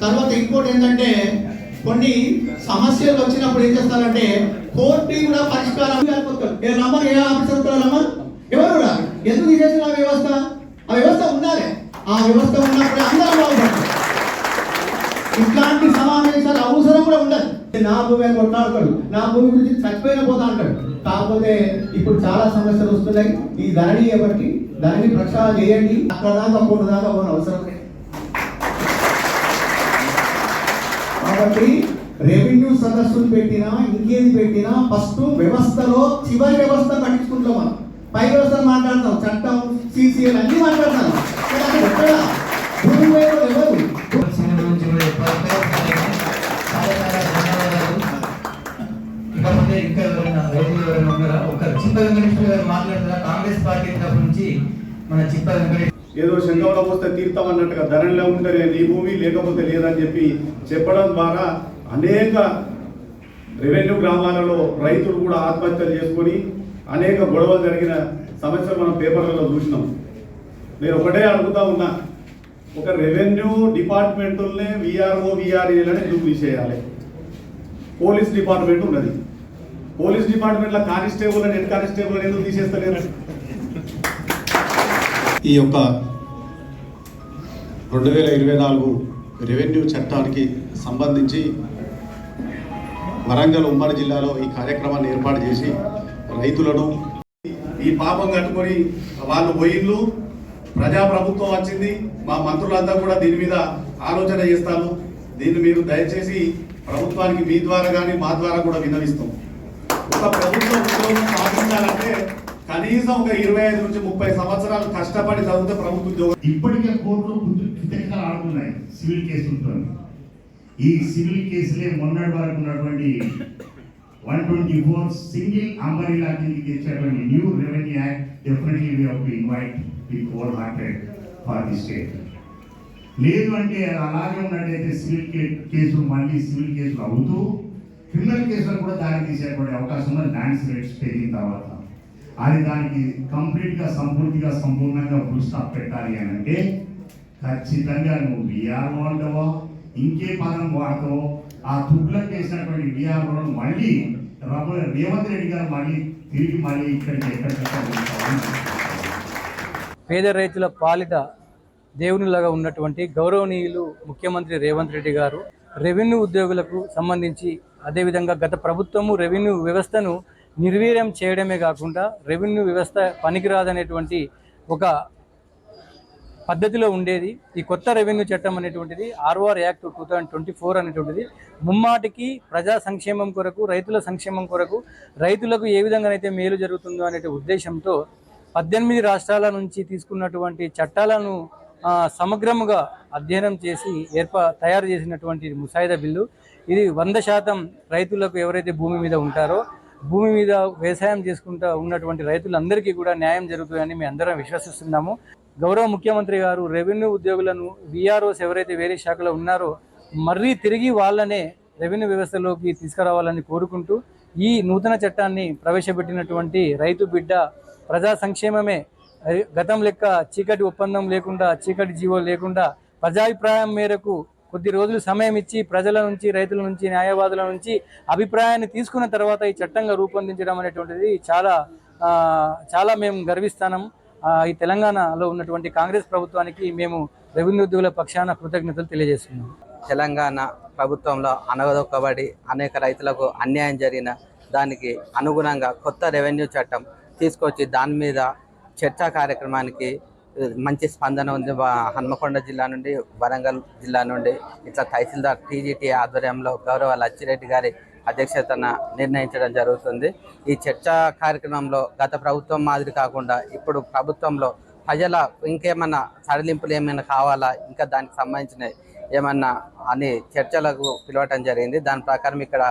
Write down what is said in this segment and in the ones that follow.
తర్వాత ఇంకోటి ఏంటంటే కొన్ని సమస్యలు వచ్చినప్పుడు ఏం చేస్తారంటే కోర్టు కూడా పరిష్కారం ఏ ఆఫీసర్ రమ్మని ఎవరు కూడా ఎందుకు తీసేసిన ఆ వ్యవస్థ ఉండాలి. ఆ వ్యవస్థ ఉన్నప్పుడు అందరూ బాగుపడతారు. ఇట్లాంటి సమావేశాలు అవసరం కూడా ఉండదు. నా భూమి కొట్లాడతాడు, నా భూమి గురించి చచ్చిపోయిన పోతా అంటాడు. కాకపోతే ఇప్పుడు చాలా సమస్యలు వస్తున్నాయి. ఈ ధరణి ఎవరికి ధరణి ప్రక్షాళన చేయండి. అక్కడ దాకా కొన్ని దాకా పోని అవసరం లేదు. కాబట్టి రెవెన్యూ సదస్సులు పెట్టినా ఇంకేది పెట్టినా ఫస్ట్ వ్యవస్థలో చివరి వ్యవస్థ పట్టించుకుంటాం. మనం పై వ్యవస్థలు మాట్లాడతాం, చట్టం సిసిఎల్ అన్ని మాట్లాడతాం. కాంగ్రెస్ పార్టీ తరఫు నుంచి మన చిప్ప వెంకటేష్ ఏదో శంఖంలో పోస్తే తీర్థం అన్నట్టుగా ధరణిలో ఉంటే నీ భూమి లేకపోతే లేదని చెప్పి చెప్పడం ద్వారా అనేక రెవెన్యూ గ్రామాలలో రైతులు కూడా ఆత్మహత్యలు చేసుకొని అనేక గొడవలు జరిగిన సమస్యలు మనం పేపర్లలో చూసినాం. నేను ఒకటే అడుగుతా ఉన్నా, ఒక రెవెన్యూ డిపార్ట్మెంటుల్నే విఆర్ఓ విఆర్ఏలని ఎందుకు తీసేయాలి? పోలీస్ డిపార్ట్మెంట్ ఉన్నది. పోలీస్ డిపార్ట్మెంట్లో కానిస్టేబుల్ అని హెడ్ కానిస్టేబుల్ అని ఎందుకు తీసేస్తలేరు? ఈ యొక్క 2024 రెవెన్యూ చట్టానికి సంబంధించి వరంగల్ ఉమ్మడి జిల్లాలో ఈ కార్యక్రమాన్ని ఏర్పాటు చేసి రైతులను ఈ పాపం కట్టుకొని వాళ్ళు పోయిళ్ళు, ప్రజాప్రభుత్వం వచ్చింది, మా మంత్రులంతా కూడా దీని మీద ఆలోచన చేస్తాను. దీన్ని మీరు దయచేసి ప్రభుత్వానికి మీ ద్వారా కానీ మా ద్వారా కూడా విన్నవిస్తాం. ఒక ప్రభుత్వ ఉద్యోగం సాధించాలంటే కనీసం ఒక 25 నుంచి 30 సంవత్సరాలు కష్టపడి చదివితే ప్రభుత్వ ఉద్యోగం. ఇప్పటికే కోర్టులో కృతజ్ఞతలు ఆడుతున్నాయి సివిల్ కేసులతో. ఈ సివిల్ కేసులే మొన్నటి వరకు ఉన్నటువంటి 124 సింగిల్ అంబరిలా కిందకి తెచ్చేటువంటి new revenue act definitely we have to invite with whole hearted for the state. లేదు అంటే అలాగే ఉన్నట్టయితే సివిల్ కేసులు మళ్ళీ సివిల్ కేసులు అవుతూ క్రిమినల్ కేసులు కూడా దారి తీసేటువంటి అవకాశం ఉంది. ల్యాండ్స్ రేట్స్ పెరిగిన తర్వాత అది దానికి కంప్లీట్గా సంపూర్ణంగా ఫుల్ స్టాప్ పెట్టాలి అని అంటే ఖచ్చితంగా నువ్వు విఆర్ఓ అంటావో ఇంకే పదం వాడతావో ఆ తుగ్లకు వేసినటువంటి విఆర్ఓలను మళ్ళీ రేవంత్ రెడ్డి గారు మళ్ళీ ఇక్కడికి పేద రైతుల పాలిట దేవునిలాగా ఉన్నటువంటి గౌరవనీయులు ముఖ్యమంత్రి రేవంత్ రెడ్డి గారు రెవెన్యూ ఉద్యోగులకు సంబంధించి అదేవిధంగా గత ప్రభుత్వము రెవెన్యూ వ్యవస్థను నిర్వీర్యం చేయడమే కాకుండా రెవెన్యూ వ్యవస్థ పనికిరాదనేటువంటి ఒక పద్ధతిలో ఉండేది. ఈ కొత్త రెవెన్యూ చట్టం అనేటువంటిది ROR యాక్ట్ 2024 అనేటువంటిది ముమ్మాటికి ప్రజా సంక్షేమం కొరకు, రైతుల సంక్షేమం కొరకు, రైతులకు ఏ విధంగానైతే మేలు జరుగుతుందో అనే ఉద్దేశంతో 18 రాష్ట్రాల నుంచి తీసుకున్నటువంటి చట్టాలను సమగ్రముగా అధ్యయనం చేసి తయారు చేసినటువంటి ముసాయిదా బిల్లు. ఇది 100% రైతులకు ఎవరైతే భూమి మీద ఉంటారో, భూమి మీద వ్యవసాయం చేసుకుంటూ ఉన్నటువంటి రైతులందరికీ కూడా న్యాయం జరుగుతుందని మేము అందరం విశ్వసిస్తున్నాము. గౌరవ ముఖ్యమంత్రి గారు రెవెన్యూ ఉద్యోగులను విఆర్ఓస్ ఎవరైతే వేరే శాఖలో ఉన్నారో మరీ తిరిగి వాళ్ళనే రెవెన్యూ వ్యవస్థలోకి తీసుకురావాలని కోరుకుంటూ ఈ నూతన చట్టాన్ని ప్రవేశపెట్టినటువంటి రైతు బిడ్డ ప్రజా సంక్షేమమే గతం లెక్క చీకటి ఒప్పందం లేకుండా, చీకటి జీవో లేకుండా ప్రజాభిప్రాయం మేరకు కొద్ది రోజులు సమయం ఇచ్చి ప్రజల నుంచి, రైతుల నుంచి, న్యాయవాదుల నుంచి అభిప్రాయాన్ని తీసుకున్న తర్వాత ఈ చట్టంగా రూపొందించడం అనేటువంటిది చాలా మేము గర్విస్తున్నాం. ఈ తెలంగాణలో ఉన్నటువంటి కాంగ్రెస్ ప్రభుత్వానికి మేము రెవెన్యూ ఉద్యోగుల పక్షాన కృతజ్ఞతలు తెలియజేస్తున్నాం. తెలంగాణ ప్రభుత్వంలో అనగదొక్కబడి అనేక రైతులకు అన్యాయం జరిగిన దానికి అనుగుణంగా కొత్త రెవెన్యూ చట్టం తీసుకొచ్చి దాని మీద చర్చా కార్యక్రమానికి మంచి స్పందన ఉంది. హన్మకొండ జిల్లా నుండి, వరంగల్ జిల్లా నుండి ఇట్లా తహసీల్దార్ TGT ఆధ్వర్యంలో గౌరవ లచ్చిరెడ్డి గారి అధ్యక్షతన నిర్ణయించడం జరుగుతుంది. ఈ చర్చా కార్యక్రమంలో గత ప్రభుత్వం మాదిరి కాకుండా ఇప్పుడు ప్రభుత్వంలో ప్రజల ఇంకేమన్నా సడలింపులు ఏమైనా కావాలా, ఇంకా దానికి సంబంధించిన ఏమన్నా అని చర్చలకు పిలవటం జరిగింది. దాని ప్రకారం ఇక్కడ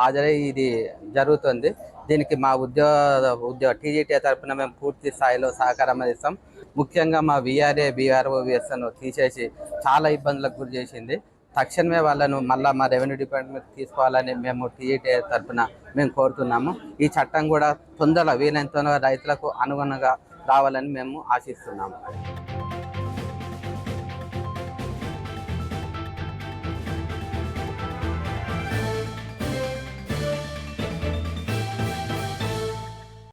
హాజరై ఇది జరుగుతుంది. దీనికి మా TGT తరఫున మేము పూర్తి స్థాయిలో సహకారం అందిస్తాం. ముఖ్యంగా మా VRA BRO వ్యవస్థను తీసేసి చాలా ఇబ్బందులకు గురి చేసింది. తక్షణమే వాళ్ళను మళ్ళీ మా రెవెన్యూ డిపార్ట్మెంట్ తీసుకోవాలని మేము TGT తరఫున మేము కోరుతున్నాము. ఈ చట్టం కూడా వీలైనంత రైతులకు అనుగుణంగా రావాలని మేము ఆశిస్తున్నాము.